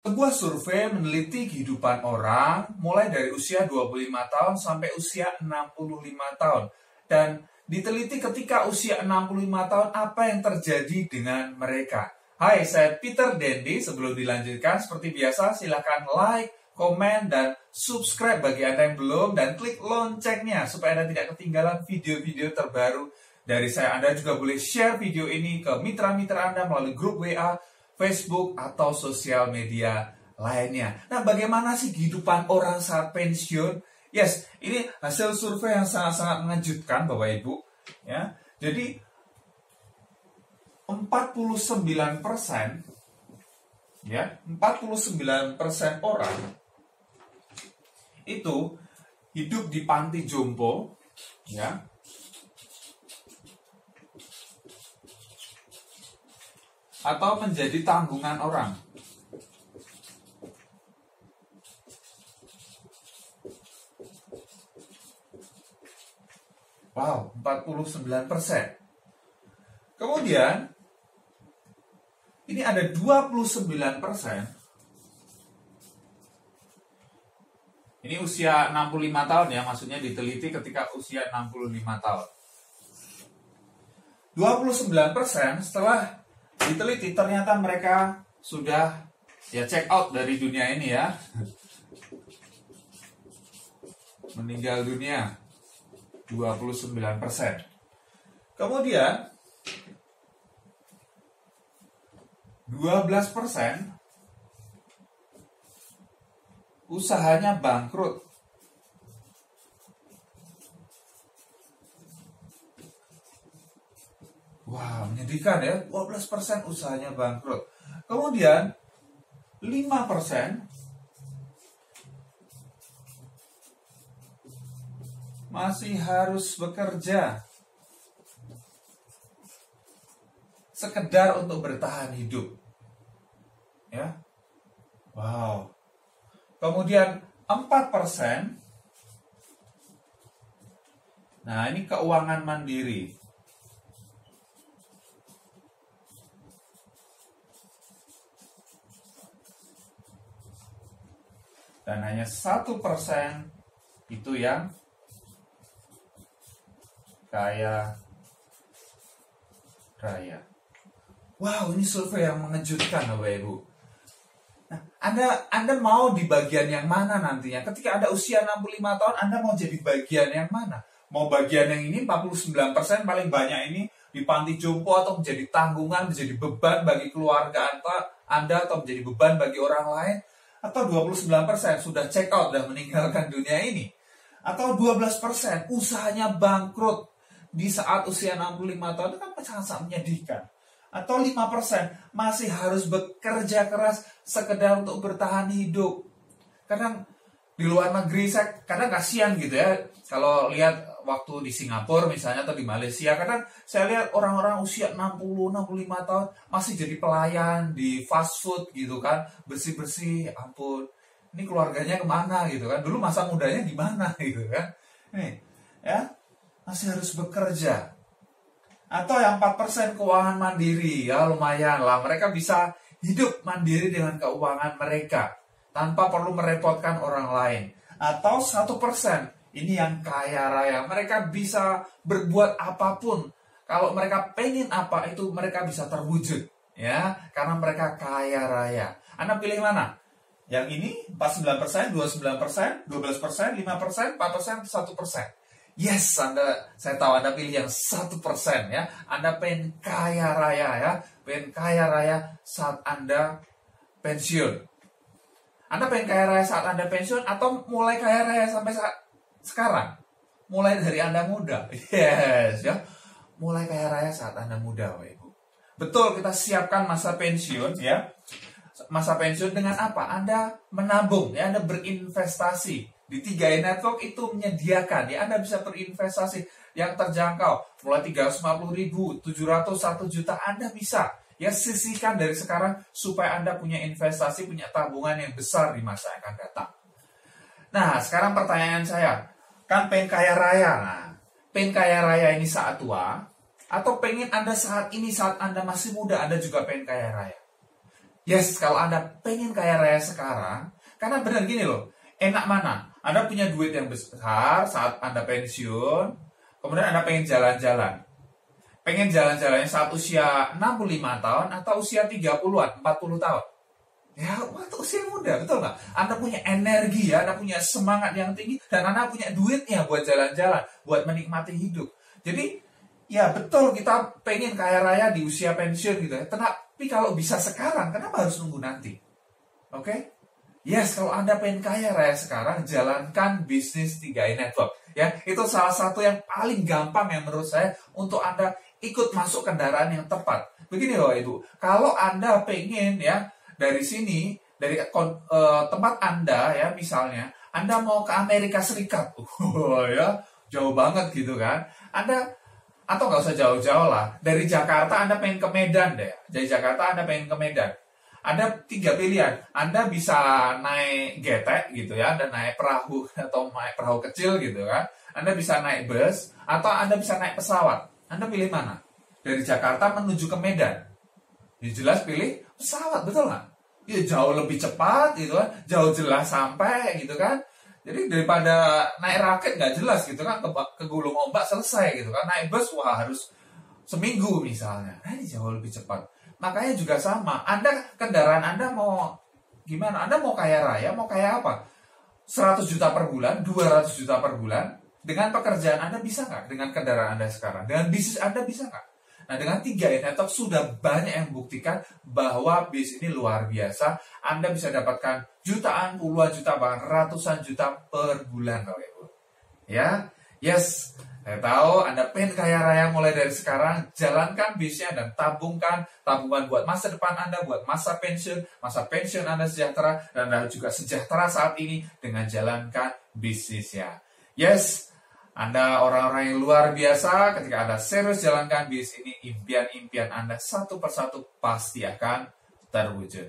Sebuah survei meneliti kehidupan orang mulai dari usia 25 tahun sampai usia 65 tahun. Dan diteliti ketika usia 65 tahun apa yang terjadi dengan mereka. Hai, saya Peter Dendi. Sebelum dilanjutkan, seperti biasa silahkan like, komen, dan subscribe bagi Anda yang belum. Dan klik loncengnya supaya Anda tidak ketinggalan video-video terbaru dari saya. Anda juga boleh share video ini ke mitra-mitra Anda melalui grup WA, Facebook, atau sosial media lainnya. Nah, bagaimana sih kehidupan orang saat pensiun? Yes, ini hasil survei yang sangat-sangat mengejutkan, Bapak Ibu. Ya, jadi 49%, ya, 49% orang itu hidup di panti jompo, ya, atau menjadi tanggungan orang. Wow, 49%. Kemudian, ini ada 29%. Ini usia 65 tahun ya, maksudnya diteliti ketika usia 65 tahun. 29% setelah diteliti ternyata mereka sudah ya check out dari dunia ini ya. Meninggal dunia 29%. Kemudian 12% usahanya bangkrut. Wah, menyedihkan ya, 12% usahanya bangkrut. Kemudian 5% masih harus bekerja sekedar untuk bertahan hidup. Ya. Wow. Kemudian 4%, nah ini keuangan mandiri. Dan hanya 1% itu yang kaya raya. Wow, ini survei yang mengejutkan, Bapak Ibu. Nah, Anda mau di bagian yang mana nantinya? Ketika Anda usia 65 tahun, Anda mau jadi bagian yang mana? Mau bagian yang ini 49% paling banyak ini di panti jompo, atau menjadi tanggungan, menjadi beban bagi keluarga Anda, atau menjadi beban bagi orang lain? Atau 29% sudah check out dan meninggalkan dunia ini? Atau 12% usahanya bangkrut di saat usia 65 tahun? Itu kan sangat menyedihkan. Atau 5% masih harus bekerja keras sekedar untuk bertahan hidup. Kadang di luar negeri saya kadang kasihan gitu ya, kalau lihat waktu di Singapura misalnya atau di Malaysia, kadang saya lihat orang-orang usia 60-65 tahun masih jadi pelayan di fast food gitu kan, bersih-bersih, ampun. Ini keluarganya kemana gitu kan? Dulu masa mudanya di mana gitu kan? Nih, ya, masih harus bekerja. Atau yang 4% keuangan mandiri, ya lumayan lah. Mereka bisa hidup mandiri dengan keuangan mereka tanpa perlu merepotkan orang lain. Atau 1%, ini yang kaya raya. Mereka bisa berbuat apapun. Kalau mereka pengen apa, itu mereka bisa terwujud, ya, karena mereka kaya raya. Anda pilih mana? Yang ini 49%, 29%, 12%, 5%, 4%, 1%. Yes, saya tahu Anda pilih yang 1% ya. Anda pengen kaya raya ya. Pengen kaya raya saat Anda pensiun. Anda pengen kaya raya saat Anda pensiun atau mulai kaya raya sampai saat sekarang? Mulai dari Anda muda. Yes ya. Mulai kaya raya saat Anda muda, Bapak Ibu. Betul, kita siapkan masa pensiun ya. Masa pensiun dengan apa? Anda menabung ya, Anda berinvestasi. Di 3i Network itu menyediakan ya, Anda bisa berinvestasi yang terjangkau mulai 350.000, 700, 1 juta. Anda bisa ya sisihkan dari sekarang supaya Anda punya investasi, punya tabungan yang besar di masa yang akan datang. Nah, sekarang pertanyaan saya, kan pengen kaya raya. Nah, pengen kaya raya ini saat tua, atau pengen Anda saat ini, saat Anda masih muda, Anda juga pengen kaya raya? Yes, kalau Anda pengen kaya raya sekarang, karena benar gini loh, enak mana? Anda punya duit yang besar saat Anda pensiun, kemudian Anda pengen jalan-jalan. Pengen jalan-jalannya saat usia 65 tahun atau usia 30-an, 40 tahun. Ya, waktu usia muda, betul nggak? Anda punya energi ya, Anda punya semangat yang tinggi, dan Anda punya duitnya buat jalan-jalan, buat menikmati hidup. Jadi, ya betul kita pengen kaya raya di usia pensiun gitu ya. Tapi kalau bisa sekarang, kenapa harus nunggu nanti? Oke? Yes, kalau Anda pengen kaya raya sekarang, jalankan bisnis 3i Network. Ya, itu salah satu yang paling gampang yang menurut saya untuk Anda ikut masuk kendaraan yang tepat. Begini loh Ibu, kalau Anda pengen ya dari sini, dari tempat Anda ya misalnya, Anda mau ke Amerika Serikat, ya jauh banget gitu kan? Anda atau nggak usah jauh-jauh lah, dari Jakarta Anda pengen ke Medan deh, dari Jakarta Anda pengen ke Medan. Ada 3 pilihan. Anda bisa naik getek gitu ya, Anda naik perahu atau naik perahu kecil gitu kan. Anda bisa naik bus atau Anda bisa naik pesawat. Anda pilih mana? Dari Jakarta menuju ke Medan. Ya jelas pilih pesawat, betul nggak? Ya jauh lebih cepat gitu kan, jauh jelas sampai gitu kan. Jadi daripada naik rakit nggak jelas gitu kan, ke gulung ombak selesai gitu kan. Naik bus wah harus seminggu misalnya. Nah ini jauh lebih cepat. Makanya juga sama, kendaraan Anda mau gimana? Anda mau kaya raya, mau kaya apa? 100 juta per bulan, 200 juta per bulan, dengan pekerjaan Anda bisa nggak? Dengan kendaraan Anda sekarang, dengan bisnis Anda bisa nggak? Nah dengan 3i Network sudah banyak yang membuktikan bahwa bisnis ini luar biasa. Anda bisa dapatkan jutaan, puluhan juta, bahkan ratusan juta per bulan, Bapak Ibu. Ya, yes. Saya tahu Anda pengen kaya raya mulai dari sekarang, jalankan bisnisnya dan tabungkan tabungan buat masa depan Anda, buat masa pensiun Anda sejahtera, dan Anda juga sejahtera saat ini dengan jalankan bisnisnya. Yes, Anda orang-orang yang luar biasa, ketika Anda serius jalankan bisnis ini, impian-impian Anda satu persatu pasti akan terwujud.